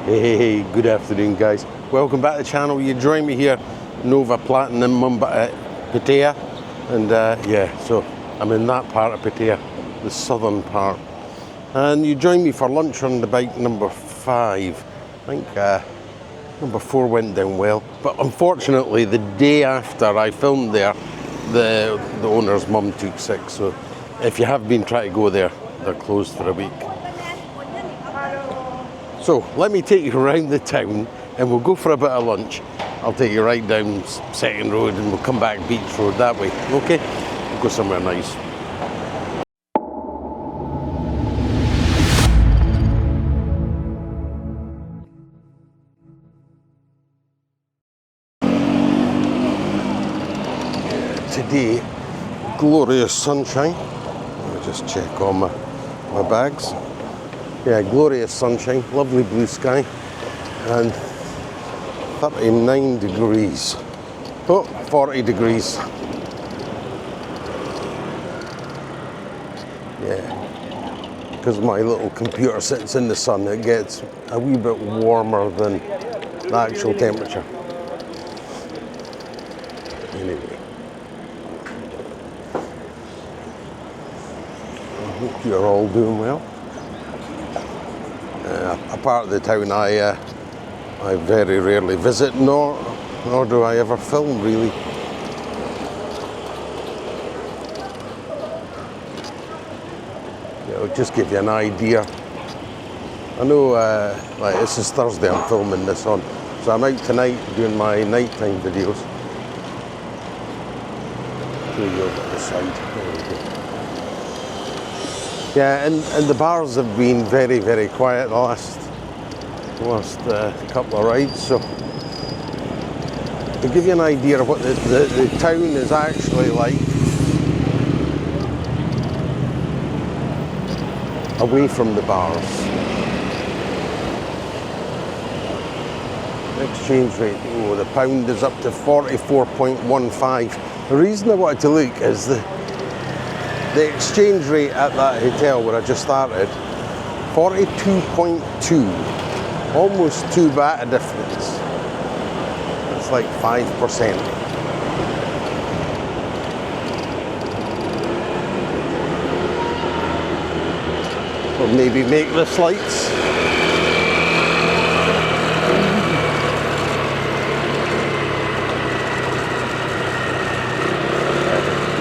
Hey, good afternoon guys. Welcome back to the channel. You join me here, Nova Platinum Pattaya. And yeah, so I'm in that part of Pattaya, the southern part. And you join me for lunch on the bike number 5. I think number 4 went down well. But unfortunately, the day after I filmed there, the owner's mum took sick. So if you have been trying to go there, they're closed for a week. So let me take you around the town and we'll go for a bit of lunch. I'll take you right down Second Road and we'll come back Beach Road that way, okay? We'll go somewhere nice. Today, glorious sunshine. Let me just check all my bags. Yeah, glorious sunshine, lovely blue sky, and 39 degrees. Oh, 40 degrees. Yeah, because my little computer sits in the sun, it gets a wee bit warmer than the actual temperature. Anyway, I hope you're all doing well. A part of the town I very rarely visit, nor do I ever film really. Yeah, it'll just give you an idea. I know, like this is Thursday I'm filming this on, so I'm out tonight doing my nighttime videos. Here you go, at the side. There we go. Yeah, and the bars have been very, very quiet the last couple of rides, so to give you an idea of what the town is actually like away from the bars. Exchange rate, oh, the pound is up to 44.15. The reason I wanted to look is the exchange rate at that hotel where I just started, 42.2, almost 2 baht a difference. It's like 5%. Or maybe make the flights.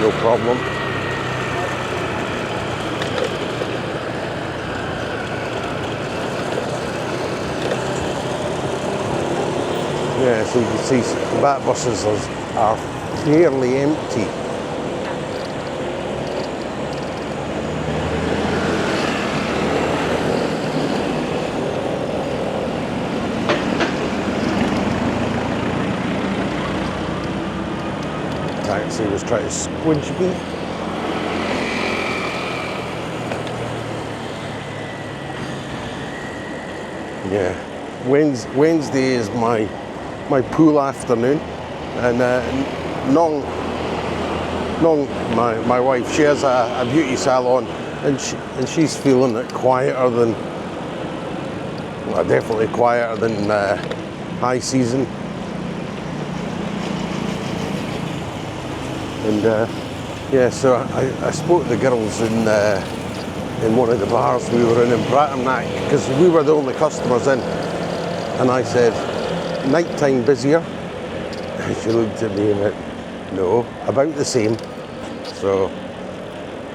No problem. Yeah, so you can see that buses are fairly empty. Taxi was trying to squidge me. Yeah, Wednesday is my pool afternoon, and Nong, my wife, she has a beauty salon, and she's feeling it quieter than, well, definitely quieter than high season. And yeah, so I spoke to the girls in one of the bars we were in Pattaya, because we were the only customers in, and I said, nighttime busier? And she looked at me and went, no, about the same. So,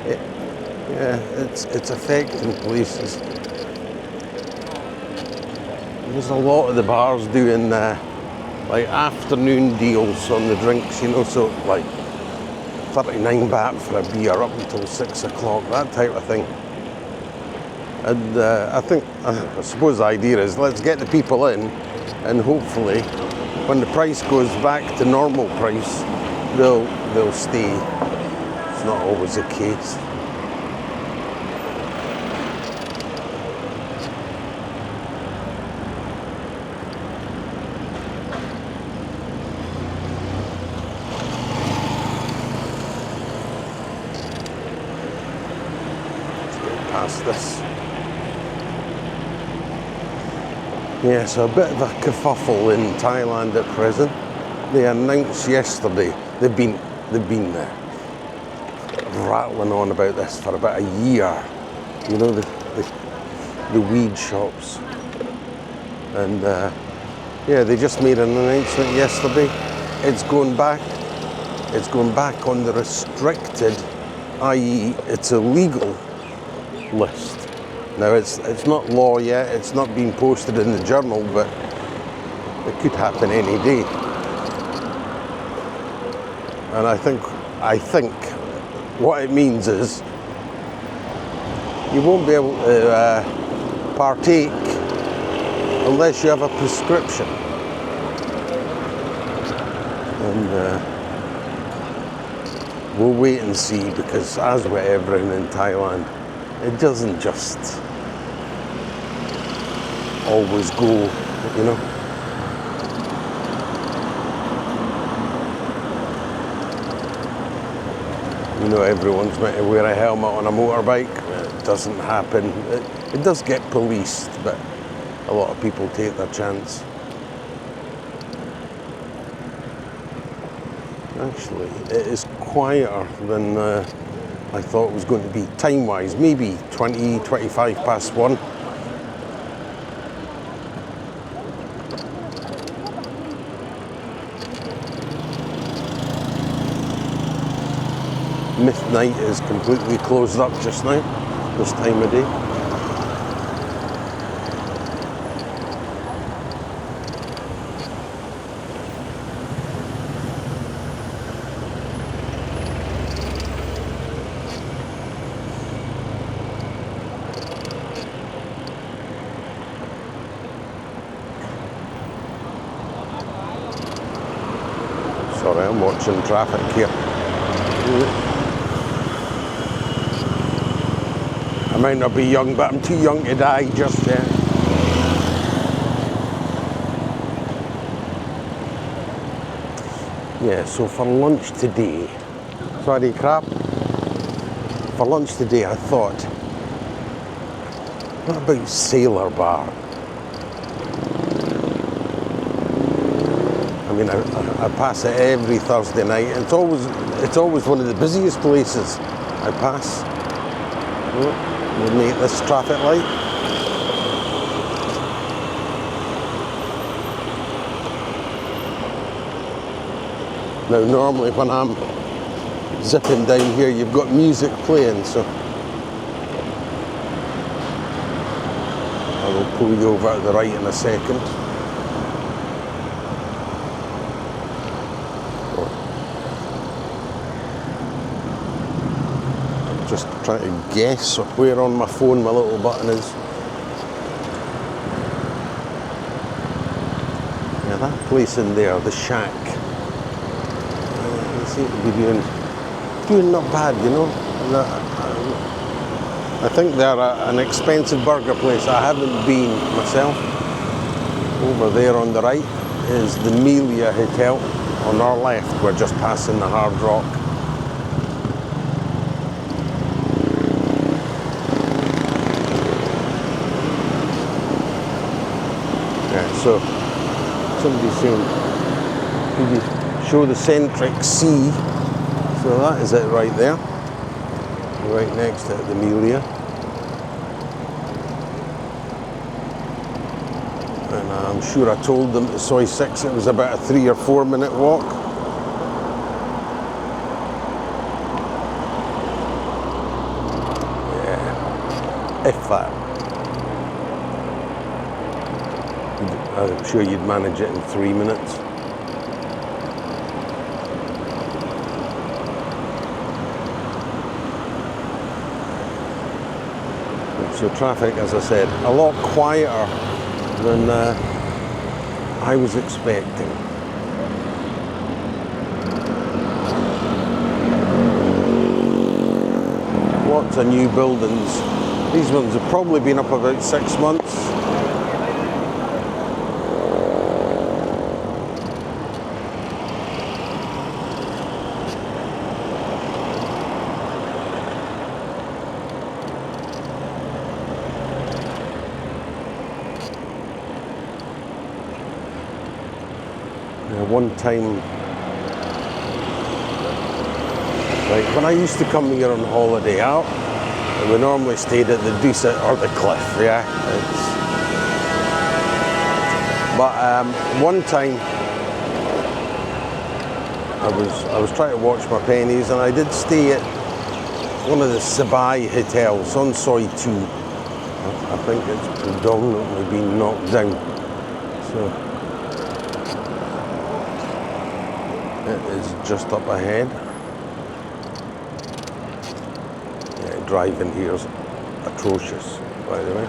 yeah, it's affecting places. There's a lot of the bars doing like afternoon deals on the drinks, you know, so like 39 baht for a beer up until 6 o'clock, that type of thing. And I suppose the idea is let's get the people in, and hopefully when the price goes back to normal price, they'll stay. It's not always the case. Let's get past this. Yeah, so a bit of a kerfuffle in Thailand at present. They announced yesterday they've been there rattling on about this for about a year. You know, the weed shops, and yeah, they just made an announcement yesterday. It's going back on the restricted, i.e. it's illegal list. Now it's not law yet, it's not been posted in the journal, but it could happen any day. And I think what it means is you won't be able to partake unless you have a prescription. And we'll wait and see, because as with everything in Thailand, it doesn't just always go, you know. You know, everyone's meant to wear a helmet on a motorbike. It doesn't happen. It does get policed, but a lot of people take their chance. Actually, it is quieter than I thought it was going to be time-wise. Maybe 20, 25 past 1. Myth Night is completely closed up just now, this time of day. Sorry, I'm watching traffic here. I might not be young, but I'm too young to die just yet. Yeah, so for lunch today, sorry crap, for lunch today I thought, what about Sailor Bar? I mean, I pass it every Thursday night. It's always one of the busiest places I pass. We'll make this traffic light. Now, normally when I'm zipping down here, you've got music playing, so I will pull you over to the right in a second. Just trying to guess where on my phone my little button is. Yeah, that place in there, the shack, they seem to be doing not bad, you know. I think they're an expensive burger place. I haven't been myself. Over there on the right is the Melia Hotel. On our left, we're just passing the Hard Rock. So somebody's saying, could you show the Centric C? So that is it right there, right next to the Melia. And I'm sure I told them to Soi 6 it was about a 3 or 4 minute walk. Yeah, if that. I'm sure you'd manage it in 3 minutes. So traffic, as I said, a lot quieter than I was expecting. Lots of new buildings. These ones have probably been up about 6 months. One time, like when I used to come here on holiday out, we normally stayed at the Duset or the Cliff, yeah. But one time, I was trying to watch my pennies, and I did stay at one of the Sabai hotels on Soi 2. I think it's predominantly been knocked down. So it is just up ahead. Yeah, driving here's atrocious, by the way.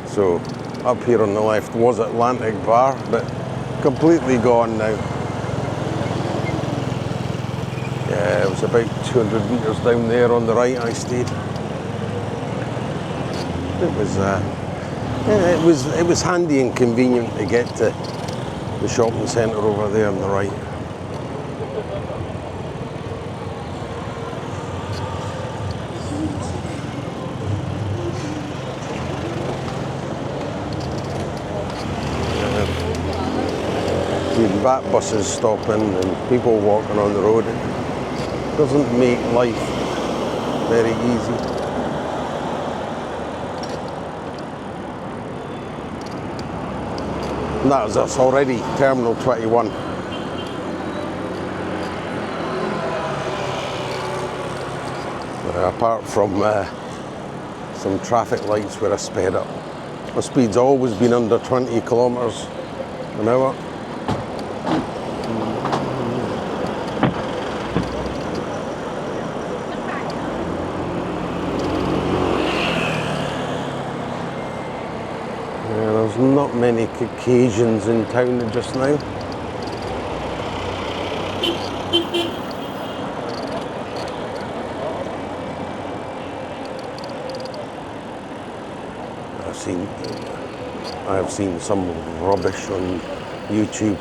So up here on the left was Atlantic Bar, but completely gone now. Yeah, it was about 200 metres down there on the right I stayed. It was handy and convenient to get to the shopping centre over there on the right. With back buses stopping and people walking on the road, it doesn't make life very easy. And that was us already, Terminal 21. Apart from some traffic lights where I sped up. My speed's always been under 20 kilometres an hour. There's not many Caucasians in town just now. I've seen some rubbish on YouTube.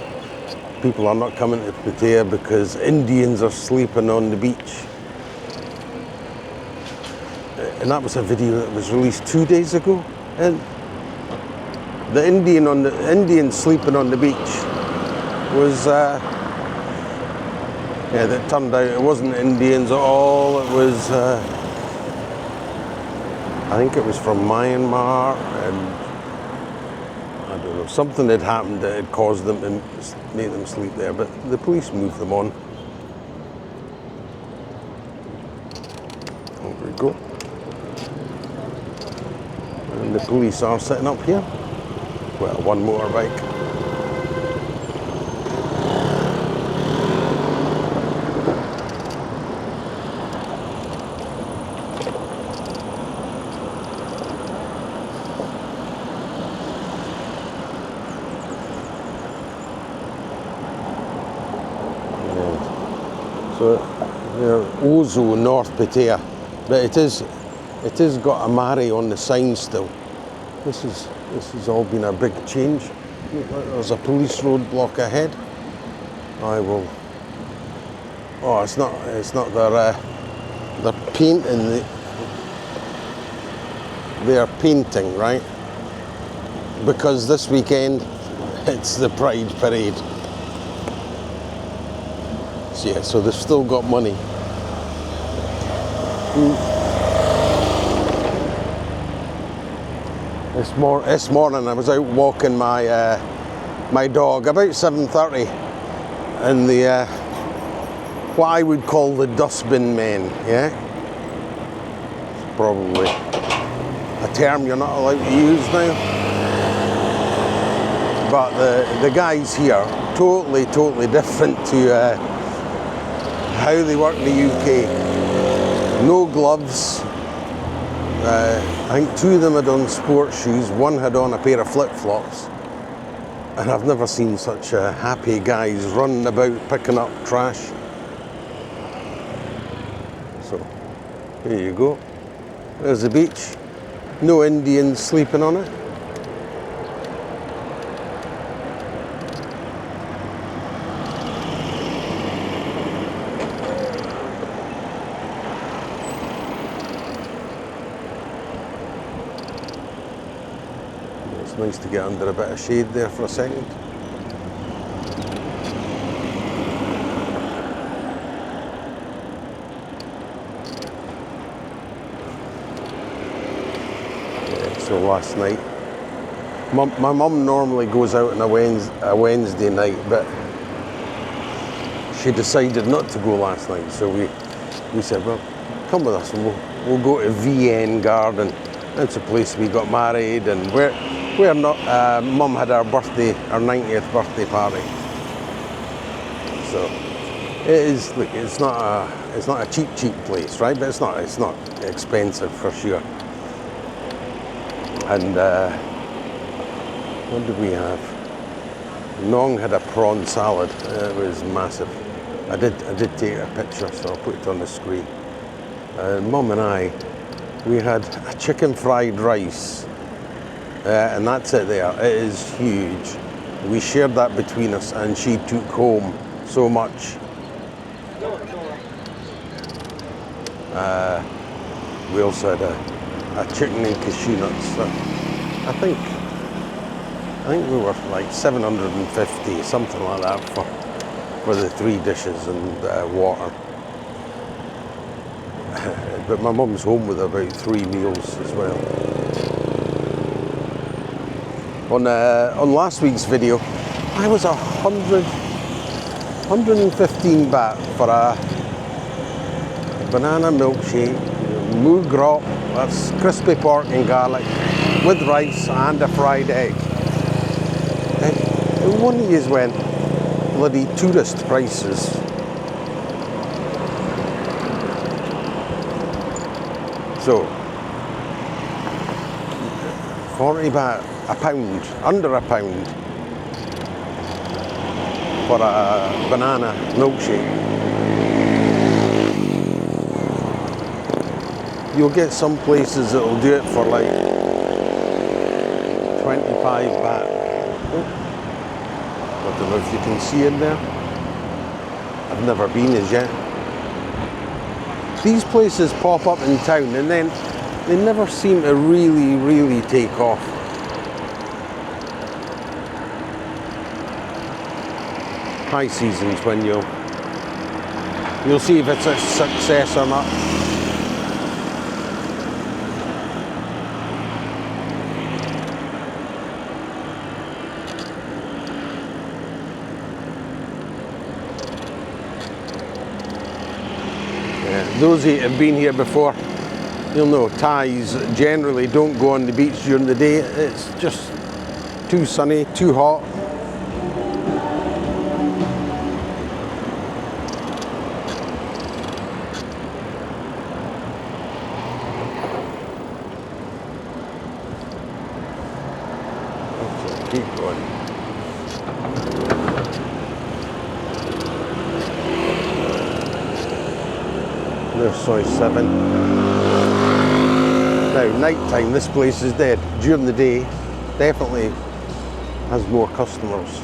People are not coming to Pattaya because Indians are sleeping on the beach. And that was a video that was released 2 days ago. And the Indian sleeping on the beach was, yeah, that turned out it wasn't Indians at all. It was, I think it was from Myanmar, and I don't know, something had happened that had caused them to make them sleep there, but the police moved them on. There we go. And the police are sitting up here. Well, one motorbike. So, Ozo, North Pattaya, but it is got a Mari on the sign still. This has all been a big change. There's a police roadblock ahead. I will. Oh, it's not. They're painting. They're painting, right? Because this weekend it's the Pride Parade. So, yeah, so they've still got money. This morning I was out walking my my dog about 7:30, and the what I would call the dustbin men, yeah, it's probably a term you're not allowed to use now, but the guys here totally different to how they work in the UK. No gloves. I think 2 of them had on sports shoes, 1 had on a pair of flip-flops. And I've never seen such happy guys running about picking up trash. So, here you go. There's the beach. No Indians sleeping on it. Nice to get under a bit of shade there for a second. last night. My mum normally goes out on a Wednesday night, but she decided not to go last night. So we said, well, come with us and we'll go to VN Garden. That's a place we got married, and we're not. Mum had our 90th birthday party. So it is. Look, it's not a cheap place, right? But it's not expensive for sure. And what did we have? Nong had a prawn salad. It was massive. I did take a picture, so I'll put it on the screen. Mum and I, we had a chicken fried rice, and that's it there. It is huge. We shared that between us, and she took home so much. We also had a chicken and cashew nuts. I think we were like 750, something like that for the 3 dishes and water. But my mum's home with about 3 meals as well. On last week's video, I was 115 baht for a banana milkshake, moo grop, that's crispy pork and garlic, with rice and a fried egg. And one of these went bloody tourist prices. So 40 baht, a pound, under a pound for a banana milkshake. You'll get some places that will do it for like 25 baht. I don't know if you can see in there. I've never been as yet. These places pop up in town and then they never seem to really take off. High season's when you'll see if it's a success or not. Those who have been here before, you'll know Thais generally don't go on the beach during the day. It's just too sunny, too hot. Okay, keep going. There's Soi 7. Now, night time, this place is dead. During the day, definitely has more customers.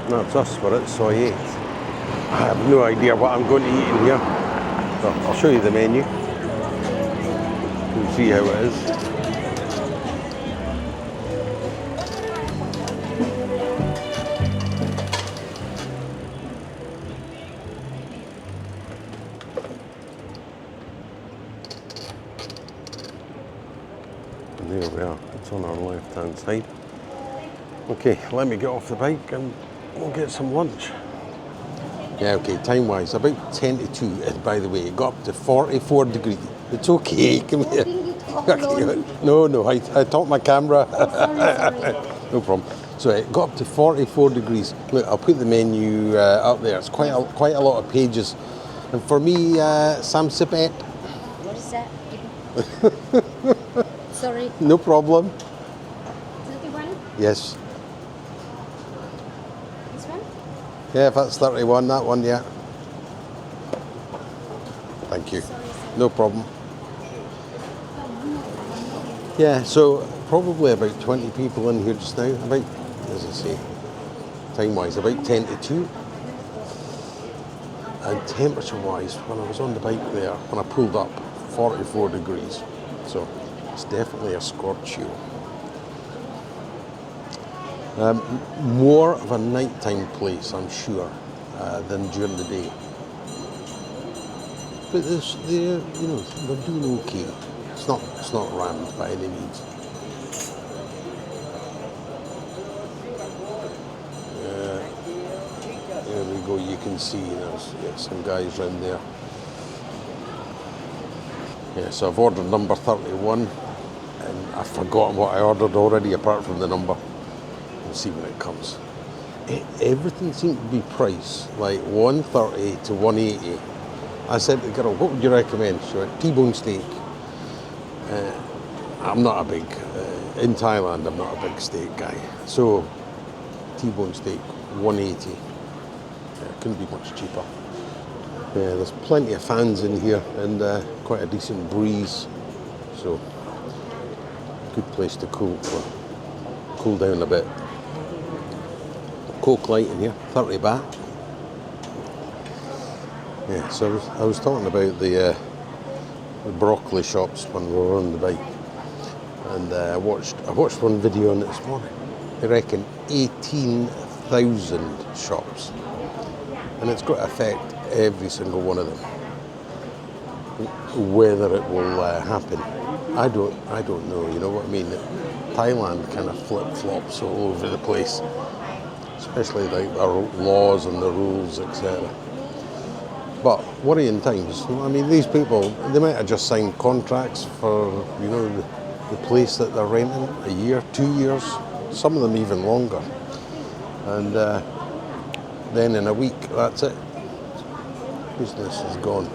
That's us for it, Soi 8. I have no idea what I'm going to eat in here. So I'll show you the menu. You'll see how it is. There we are, it's on our left hand side. Okay, let me get off the bike and we'll get some lunch. Yeah, okay, time wise, about 10 to 2, by the way, it got up to 44 degrees. It's okay, come here. No, I topped my camera. Sorry. No problem. So it got up to 44 degrees. Look, I'll put the menu up there. It's quite a lot of pages. And for me, Sam Sipet. What is that? Sorry. No problem. 31? Yes. This one? Yeah, if that's 31, that one, yeah. Thank you. Sorry. No problem. Yeah, so probably about 20 people in here just now. About, as I say, time-wise, about 10 to 2. And temperature-wise, when I was on the bike there, when I pulled up, 44 degrees. So it's definitely a scorch-you. More of a nighttime place, I'm sure, than during the day. But they're doing okay. It's not rammed by any means. There we go. You can see there's some guys around there. Yeah, so I've ordered number 31, and I've forgotten what I ordered already apart from the number. We'll see when it comes. Everything seemed to be priced like 130 to 180. I said to the girl, what would you recommend? She went, T-bone steak. I'm not a big, in Thailand I'm not a big steak guy. So T-bone steak, 180. Yeah, couldn't be much cheaper. Yeah, there's plenty of fans in here and quite a decent breeze. So good place to cool down a bit. Coke light in here, 30 baht. Yeah, so I was talking about the broccoli shops when we were on the bike, and I watched one video on it this morning. They reckon 18,000 shops, and it's got to affect every single one of them. Whether it will happen, I don't know. You know what I mean? Thailand kind of flip-flops all over the place, especially like the laws and the rules, etc. But worrying times. I mean, these people, they might have just signed contracts for, the place that they're renting, a year, 2 years, some of them even longer. And then in a week, that's it. Business is gone.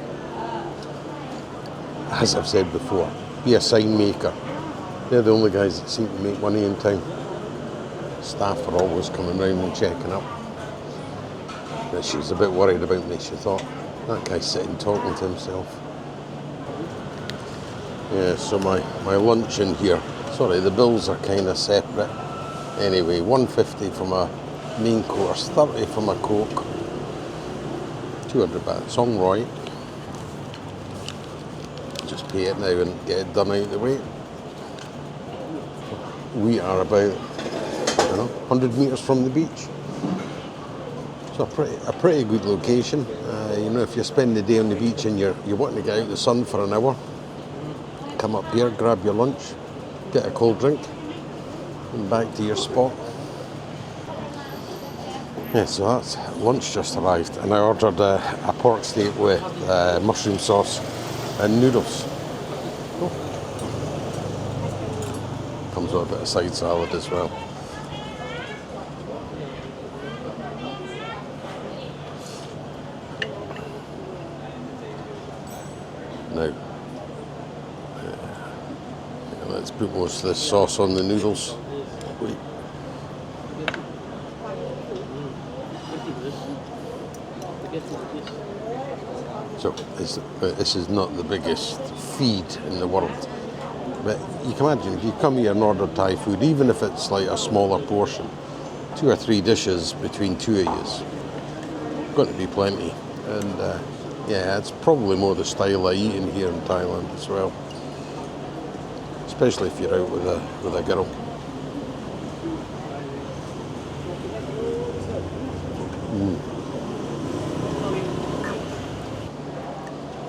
As I've said before, be a sign maker. They're the only guys that seem to make money in town. Staff are always coming round and checking up. But she was a bit worried about me, she thought. That guy's sitting talking to himself. Yeah, so my lunch in here. Sorry, the bills are kind of separate. Anyway, 150 from a main course, 30 from a Coke, 200 baht. Song Roy. Just pay it now and get it done out of the way. We are about 100 metres from the beach. So a pretty good location. If you spend the day on the beach and you're wanting to get out of the sun for an hour, come up here, grab your lunch, get a cold drink, and back to your spot. Yeah, so that's lunch just arrived, and I ordered a pork steak with mushroom sauce and noodles. Oh. Comes with a bit of side salad as well. Now, let's put most of this sauce on the noodles. Wait. So, this is not the biggest feed in the world. But you can imagine, if you come here and order Thai food, even if it's like a smaller portion, 2 or 3 dishes between two of you's, got to be plenty. And yeah, it's probably more the style I eat in here in Thailand as well. Especially if you're out with a girl.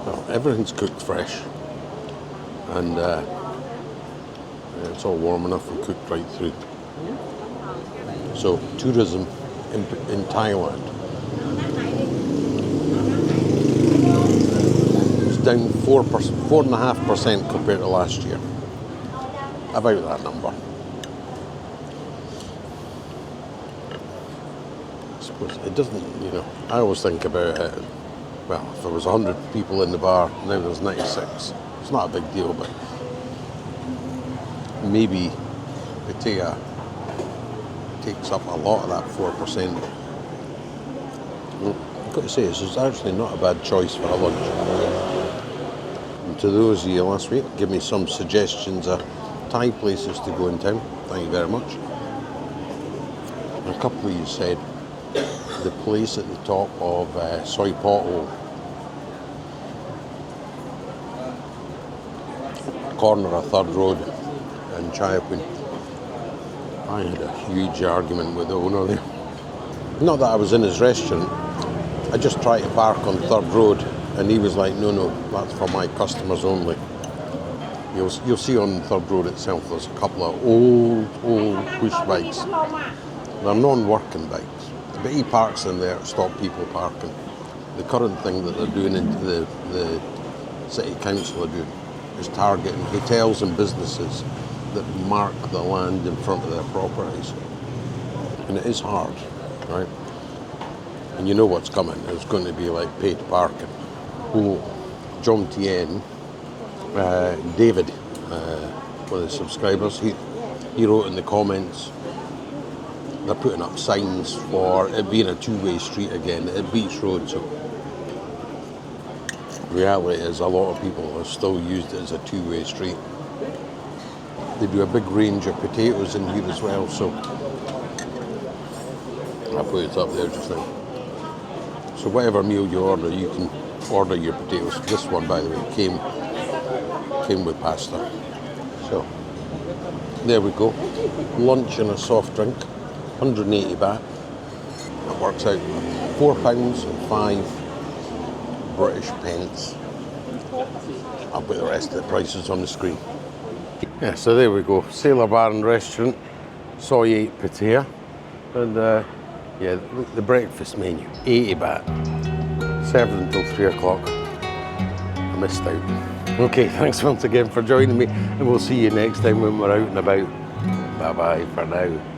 Well, everything's cooked fresh, and it's all warm enough and cooked right through. So tourism in Thailand is down 4.5% compared to last year. About that number. I suppose it doesn't, I always think about it, well, if there was 100 people in the bar, now there's 96. It's not a big deal, but maybe Pattaya takes up a lot of that 4%. Well, I've got to say, this is actually not a bad choice for a lunch. And to those of you last week, give me some suggestions of Thai places to go in town. Thank you very much. A couple of you said the place at the top of Soi Pothole, corner of 3rd Road and Chayapun. I had a huge argument with the owner there. Not that I was in his restaurant, I just tried to park on 3rd Road And he was like, no, that's for my customers only. You'll see on Third Road itself, there's a couple of old push bikes. They're non-working bikes, but he parks in there to stop people parking. The current thing that they're doing, the City Council are doing, is targeting hotels and businesses that mark the land in front of their properties. And it is hard, right? And you know what's coming. It's going to be like paid parking. Oh, John Tien, David, one of the subscribers, he wrote in the comments, they're putting up signs for it being a two-way street again at Beach Road. So reality is a lot of people have still used it as a two-way street. They do a big range of potatoes in here as well, so I'll put it up there just now. So whatever meal you order, you can order your potatoes. This one, by the way, came with pasta. So there we go. Lunch and a soft drink, 180 baht. That works out £4.05 British pence. I'll put the rest of the prices on the screen. Yeah, so there we go. Sailor Bar and Restaurant, Soi 8 Pattaya. And yeah, the breakfast menu, 80 baht. Served until 3 o'clock. I missed out. Okay, thanks once again for joining me, and we'll see you next time when we're out and about. Bye bye for now.